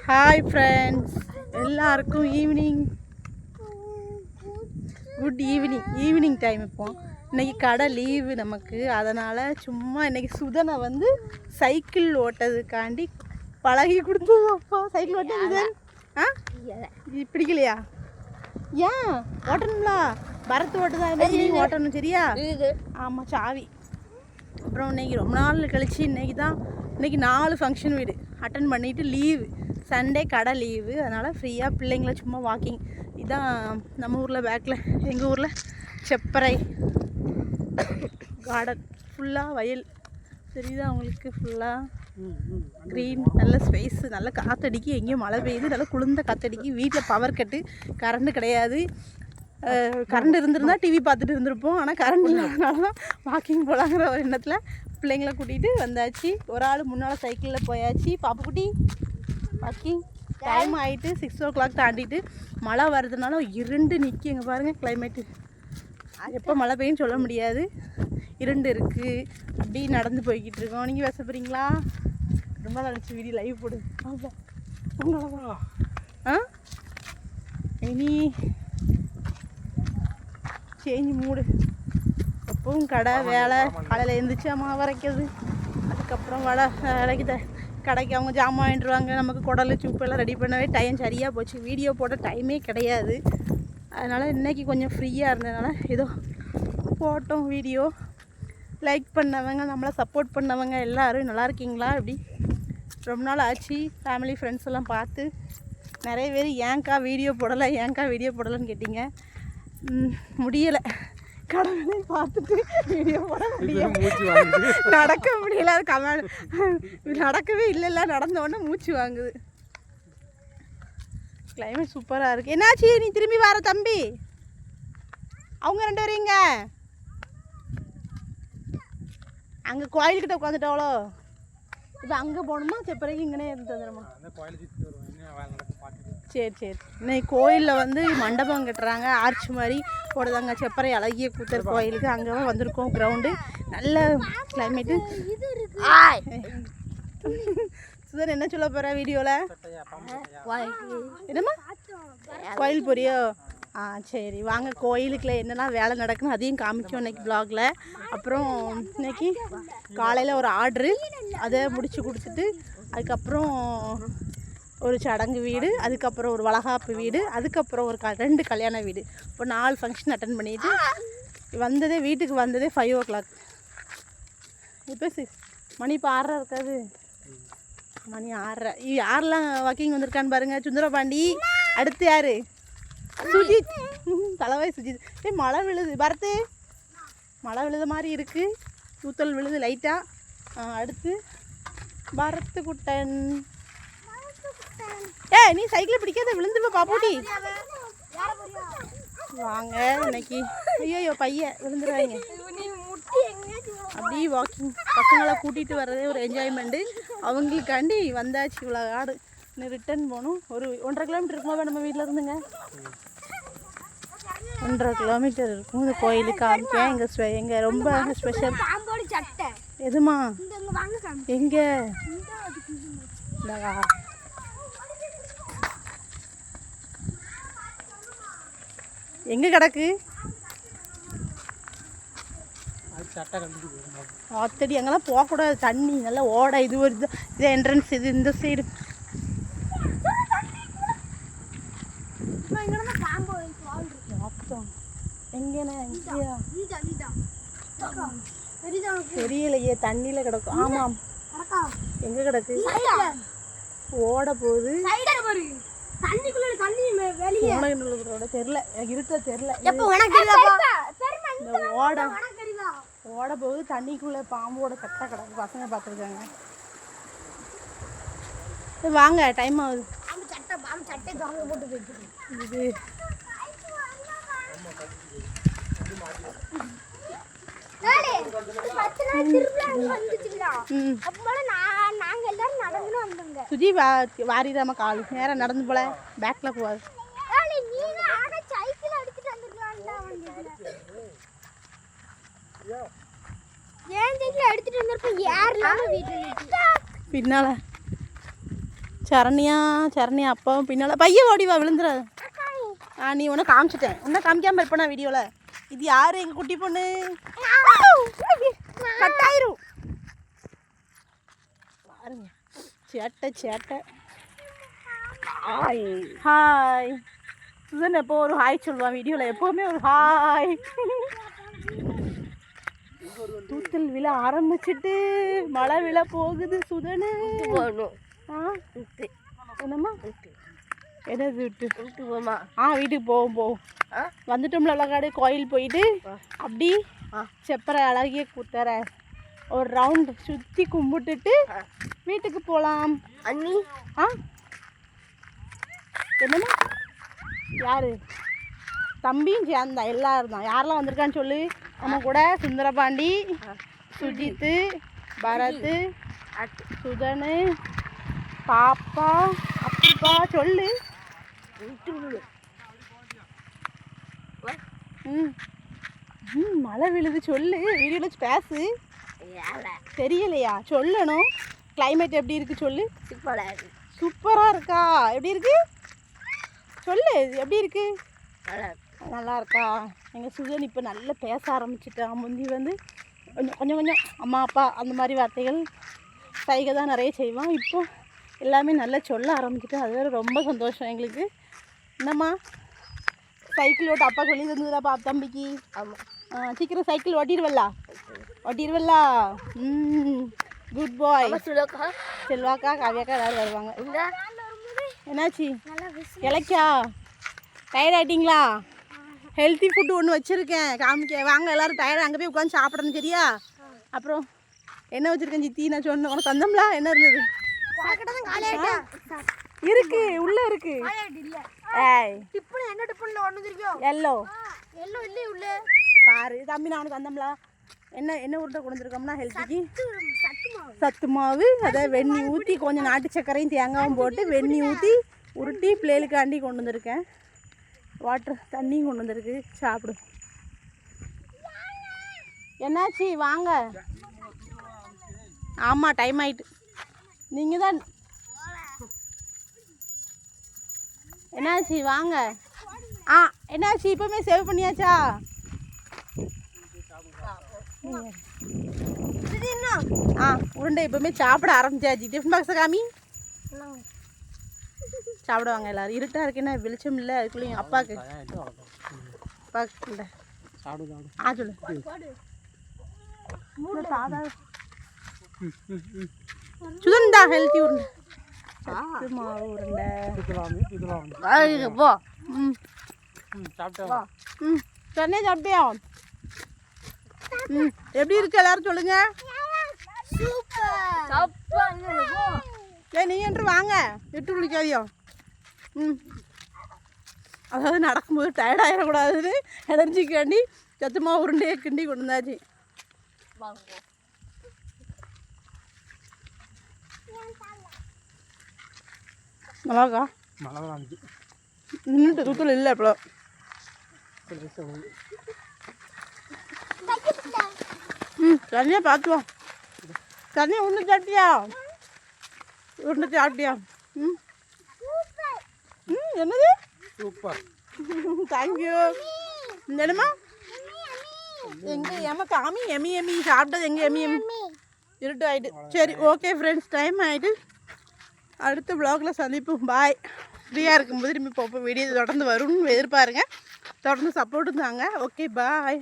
Hi friends, எல்லாருக்கும் good evening time. இப்போ இன்றைக்கி கடை லீவு நமக்கு, அதனால் சும்மா இன்றைக்கி சுதனை வந்து சைக்கிள் ஓட்டதுக்காண்டி பழகி கொடுத்தோம்ப்பா. சைக்கிள் ஓட்ட சுதன் பிடிக்கலையா? ஏன் ஓட்டணும்ல? பரத்து ஓட்டுதான் நீங்கள் ஓட்டணும், சரியா? ஆமாம், சாவி. அப்புறம் இன்றைக்கி ரொம்ப நாள் கழிச்சு இன்றைக்கி 4 ஃபங்க்ஷன் வீடு அட்டன் பண்ணிவிட்டு லீவு. சண்டே கடை லீவு, அதனால் ஃப்ரீயாக பிள்ளைங்கள சும்மா வாக்கிங். இதுதான் நம்ம ஊரில் பேக்கில், எங்கள் ஊரில் செப்பறை கார்டன், ஃபுல்லாக வயல் தெரியுதா அவங்களுக்கு? ஃபுல்லாக க்ரீன், நல்ல ஸ்பேஸு, நல்ல காற்றடிக்கி, எங்கேயும் மழை பெய்யுது, நல்லா குளிர்ந்த காற்றடிக்கி. வீட்டில் பவர் கட்டு, கரண்ட்டு கிடையாது. கரண்ட் இருந்திருந்தால் டிவி பார்த்துட்டு இருந்திருப்போம், ஆனால் கரண்ட் இல்லாதனால தான் வாக்கிங் போகலாங்கிற ஒரு எண்ணத்தில் பிள்ளைங்களை கூட்டிகிட்டு வந்தாச்சு. ஒரு ஆள் முன்னால் சைக்கிளில் போயாச்சு. பாப்புக்குட்டி வாக்கிங் டைம் ஆகிட்டு 6 o'clock தாண்டிட்டு மழை வர்றதுனால இருண்டு நிற்கி. எங்கே பாருங்கள் கிளைமேட்டு, எப்போ மழை பெய்யுன்னு சொல்ல முடியாது. இருண்டு இருக்குது, அப்படி நடந்து போய்கிட்டு இருக்கோம். நீங்கள் பேச போகிறீங்களா? ரொம்ப நினச்சி வீடியோ லைவ் போடு. உங்களா இனி சேஞ்ச் மூடு. எப்பவும் கடை வேலை, காலையில் எழுந்திரிச்சு அம்மா வரைக்கிறது, அதுக்கப்புறம் வேலைக்கு கடைக்கு அவங்க ஜாமான் வாங்கிட்டுருவாங்க. நமக்கு குடல் சூப்பு எல்லாம் ரெடி பண்ணவே டைம் சரியாக போச்சு. வீடியோ போட டைமே கிடையாது. அதனால் இன்றைக்கி கொஞ்சம் ஃப்ரீயாக இருந்ததுனால ஏதோ போட்டோம் வீடியோ. லைக் பண்ணவங்க, நம்மளை சப்போர்ட் பண்ணவங்க எல்லோரும் நல்லா இருக்கீங்களா? இப்படி ரொம்ப நாள் ஆச்சு. ஃபேமிலி ஃப்ரெண்ட்ஸ் எல்லாம் பார்த்து நிறைய பேர் ஏன்க்கா வீடியோ போடலைன்னு கேட்டிங்க. முடியலை, கடவுளை பார்த்துட்டு வீடியோ போட முடியல, நடக்க முடியல. அது நடக்கவே இல்லைல்ல, நடந்தோடனே மூச்சு வாங்குது. கிளைமேட் சூப்பராக இருக்குது. என்னாச்சு, நீ திரும்பி வர தம்பி? அவங்க 2 பேரும் எங்க? அங்கே கோயில்கிட்ட உட்காந்துட்டாவளோ? இப்போ அங்கே போகணுமா? செப்பறைக்கு இங்கனே இருந்து வந்துடுமா? சரி. இன்னைக்கு கோயிலில் வந்து மண்டபம் கட்டுறாங்க, ஆர்ச் மாதிரி போடுதாங்க. செப்பறை அழகிய கூத்தர் கோயிலுக்கு அங்கே வந்திருக்கோம். கிரவுண்டு, நல்ல கிளைமேட்டு. சுதன் என்ன சொல்ல போகிற வீடியோவில்? என்னம்மா கோயில் போறியோ? சரி, வாங்க. கோயிலுக்குள்ள என்னெல்லாம் வேலை நடக்குன்னு அதையும் காமிக்கும் இன்றைக்கி வ்ளாகில். அப்புறம் இன்னைக்கு காலையில் ஒரு ஆர்ட்ரு, அதை முடித்து கொடுத்துட்டு அதுக்கப்புறம் ஒரு சடங்கு வீடு, அதுக்கப்புறம் ஒரு வளகாப்பு வீடு, அதுக்கப்புறம் ஒரு 2 கல்யாண வீடு. இப்போ 4 ஃபங்க்ஷன் அட்டன் பண்ணிவிட்டு வீட்டுக்கு வந்ததே 5 o'clock. இப்போ மணி இப்போ 6:30 இருக்காது, மணி 6:30. யாரெல்லாம் வாக்கிங் வந்திருக்கான்னு பாருங்கள். சுந்தரபாண்டி, அடுத்து யார்? சுஜித், தலைவாய் சுஜித். மழை விழுது பரத்து, மழை விழுத மாதிரி இருக்குது, தூத்தல் விழுது லைட்டாக. அடுத்து பரத்து குட்டன். நீ சைக்கிள் பிடிக்காத, விழுந்துருப்ப பாப்பூட்டி. வாங்க இன்னைக்கு. ஐயோ பையன் விழுந்துருவாங்க. அப்படியே வாக்கிங், பசங்களை கூட்டிகிட்டு வர்றதே ஒரு என்ஜாய்மெண்ட்டு. அவங்களுக்காண்டி வந்தாச்சு. இவ்வளோ ஆடு இன்னும் ரிட்டன் போகணும். ஒரு 1.5 கிலோமீட்டர் இருக்குமா நம்ம வீட்டில் இருந்துங்க? 1.5 கிலோமீட்டர் இருக்கும். இந்த கோயிலுக்கு காமிக்கேன். எங்கள் ரொம்ப ஸ்பெஷல். எதுமா? எங்கே? எங்கே கிடக்கு? ஆத்தடி, அங்கெல்லாம் போகக்கூடாது, தண்ணி நல்லா ஓட. இது ஒரு இது என்ட்ரன்ஸ், இது இந்த சைடு. தெரியலையே, தண்ணியில் கிடக்கும். ஆமாம், எங்கே கிடக்கு? ஓட போகுது. தெரியல, இருக்க தெரியல. ஓட போகுது தண்ணிக்குள்ள. பாம்போட கட்டை கிடக்கு, பசங்க பார்த்துருக்காங்க. வாங்க, டைம் ஆகுது. இது சுஜி வாரிதாம கால் நேரம் நடந்து போல, பேக்கில் போகாது. பின்னால சரணியா அப்பாவும் பின்னால் பையன் ஓடிவா விழுந்துடாது. நீ உன்னை காமிச்சிட்டேன், உன்னை காமிக்காமல் இருப்பேனா வீடியோவில். இது யார்? எங்கள் குட்டி பொண்ணு. கட்டாயிரும் பாருங்க. சேட்டை. ஹாய். சுதன் எப்போ ஒரு ஹாய் சொல்லுவான் வீடியோவில், எப்போவுமே ஒரு ஹாய். தூத்தல் விழ ஆரம்பிச்சிட்டு மழை விழ போகுது சுதனு. என்னம்மா என்னது வீட்டுக்கு போவோம். வந்துட்டோம்ல அழகாடு கோயில் போயிட்டு அப்படி செப்பரை அழகிய கூத்தர ஒரு ரவுண்ட் சுற்றி கும்பிட்டுட்டு வீட்டுக்கு போகலாம். அண்ணி என்னம்மா யாரு? தம்பியும் சேர்ந்தா எல்லாரும் தான். யாரெல்லாம் வந்திருக்கான்னு சொல்லு. நம்ம கூட சுந்தரபாண்டி, சுஜித்து, பரத், சுதனு, பாப்பா, அப்பா சொல்லு. மழை விழுது சொல்லு. வீடியோவில் பேசு. தெரியலையா? சொல்லணும். கிளைமேட் எப்படி இருக்கு சொல்லு. சூப்பராக இருக்கா? எப்படி இருக்கு சொல்லு. எப்படி இருக்கு? நல்லா இருக்கா? எங்கள் சுதன் இப்போ நல்லா பேச ஆரம்பிச்சிட்டான். முந்தி வந்து கொஞ்சம் அம்மா அப்பா அந்த மாதிரி வார்த்தைகள் சைகை தான் நிறைய செய்வான். இப்போ எல்லாமே நல்லா சொல்ல ஆரம்பிச்சிட்டேன். அது வேறு ரொம்ப சந்தோஷம் எங்களுக்கு. என்னம்மா சைக்கிள் ஓட்ட அப்பா சொல்லி தந்ததுலப்பா தம்பிக்கு? ஆமாம். சீக்கிரம் சைக்கிள் ஓட்டிடுவல்லா? குட் பாய். செல்வாக்கா காவியாக்கா எல்லோரும் வருவாங்க. என்னாச்சு இலக்கியா? டயர்ட் ஆகிட்டிங்களா? ஹெல்த்தி ஃபுட்டு ஒன்று வச்சுருக்கேன் காமிக்க வாங்க. எல்லோரும் டயர்ட் அங்கே போய் உட்காந்து சாப்பிட்றேன்னு சரியா? அப்புறம் என்ன வச்சுருக்கேன் சித்தி? நான் சொன்னேன் உனக்கு தந்தம்லா. என்ன இருந்தது? இருக்கு உள்ளே இருக்கு. எல்லோ பாரு தம்பி, நான் உனக்கு தந்தம்லா. என்ன உருண்டை கொண்டு வந்துருக்கோம்னா ஹெல்த்திக்கு சத்து மாவு. அதை வெண்ணி ஊற்றி கொஞ்சம் நாட்டு சர்க்கரையும் தேங்காயும் போட்டு வெண்ணி ஊற்றி உருட்டி பிள்ளைகளுக்காண்டி கொண்டு வந்திருக்கேன். வாட்டர் தண்ணியும் கொண்டு வந்திருக்கு. சாப்பிடு. என்னாச்சு வாங்க. ஆமாம் டைம் ஆயிட்டு. நீங்கள் தான். என்னாச்சு வாங்க. என்னாச்சு இப்போவுமே சேவ் பண்ணியாச்சா? உருண்டை இப்போவுமே சாப்பிட ஆரம்பிச்சாச்சு. டிஃபன் பாக்ஸை காமி. சாப்பிடுவாங்க எல்லோரும். இருட்டாக இருக்குன்னா வெளிச்சம் இல்லை. அதுக்குள்ளேயும் அப்பாவுக்கு இல்லை. சொல்லு. சுதன்டா ஹெல்த்தி உருண்டை. மாவு உருண்டை போ. சொன்னே சாப்பிட்டியா? எப்படி இருக்கு எல்லாரும் சொல்லுங்க. நீ என்று வாங்க. விட்டு குளிக்காதியோ. அதாவது நடக்கும்போது டயர்ட் ஆகிடக்கூடாதுன்னு எனர்ஜிக்காண்டி சத்துமா உருண்டையை கிண்டி கொண்டு வந்தாச்சு. நல்லாக்கா நின்றுட்டு தூத்தல் இல்லை இப்போ. தனியாக பார்த்துவோம். தனியாக உருண்டை சாப்பிட்டியா? என்னது? சூப்பர். தேங்க்யூ. இந்த இடமா எங்கே ஏமா காமி எம்மி சாப்பிட்டது எங்கே எம்மி இருட்டு ஆகிட்டு. சரி ஓகே ஃப்ரெண்ட்ஸ், டைம் ஆகிட்டு. அடுத்த வ்ளாகில் சந்திப்போம். பாய். ஃப்ரீயாக இருக்கும்போது திரும்பி போப்போம். வீடியோ தொடர்ந்து வரும்னு எதிர்பாருங்க. தொடர்ந்து சப்போர்ட்டு தாங்க. Okay bye.